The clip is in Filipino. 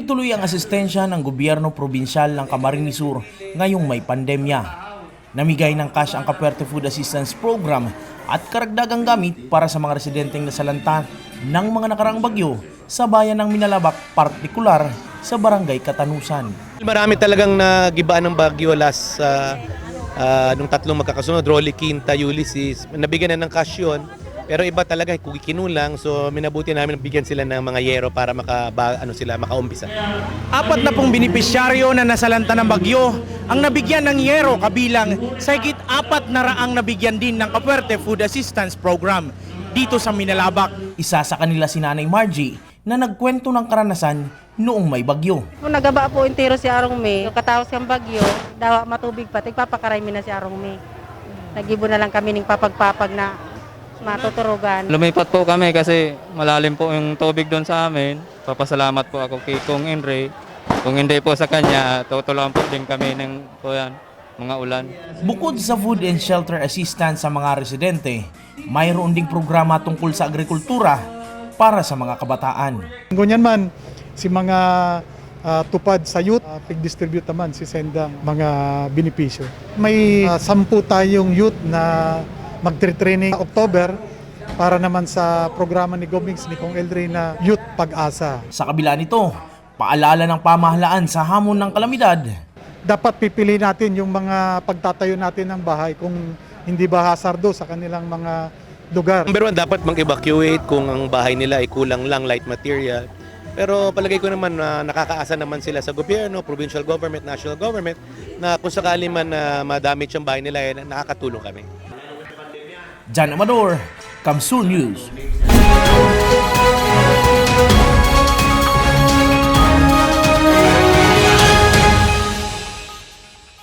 Tuloy-tuloy ang asistensya ng gobyerno probinsyal ng Camarines Sur ngayong may pandemya. Namigay ng cash ang Kapwerte Food Assistance Program at karagdagang gamit para sa mga residenteng nasalanta ng mga nakaraang bagyo sa bayan ng Minalabak, partikular sa Barangay Katanusan. Marami talagang nagibaan ng bagyo last nung tatlong magkakasunod, Rolly, Quinta, Ulysses. Nabigyan na ng cash yun. Pero iba talaga kinulang, so minabuti namin bigyan sila ng mga yero para makaumpisa. 4 na pong benepisyaryo na nasalanta ng bagyo ang nabigyan ng yero, kabilang sa higit 400 nabigyan din ng Kapwerte Food Assistance Program dito sa Minalabak. Isa sa kanila si Nanay Margie na nagkwento ng karanasan noong may bagyo. Nagaba po intero si Arong May. Katapos ng bagyo, dawa matubig pa, tigpapakarami na si Arong May. Nagibo na lang kami ng papagpapag na matuturugan. Lumipat po kami kasi malalim po yung tubig doon sa amin. Papasalamat po ako kay Kung Henry. Kung hindi po sa kanya, tutulungan po din kami ng mga ulan. Bukod sa food and shelter assistance sa mga residente, mayroon ding programa tungkol sa agrikultura para sa mga kabataan. Ganyan man, si mga tupad sa youth, pig-distribute naman si Sendang mga benepisyo. May 10 tayong youth na mag-training October para naman sa programa ni Gomings ni Kong Elry na Youth Pag-asa. Sa kabila nito, paalala ng pamahalaan sa hamon ng kalamidad. Dapat pipili natin yung mga pagtatayo natin ng bahay kung hindi ba hazardo sa kanilang mga lugar. Number 1, dapat mag-evacuate kung ang bahay nila ay kulang lang light material. Pero palagay ko naman na nakakaasa naman sila sa gobyerno, provincial government, national government, na kung sakali man ma-damage ang bahay nila, nakakatulong kami. Jan Amador, Kamsul News.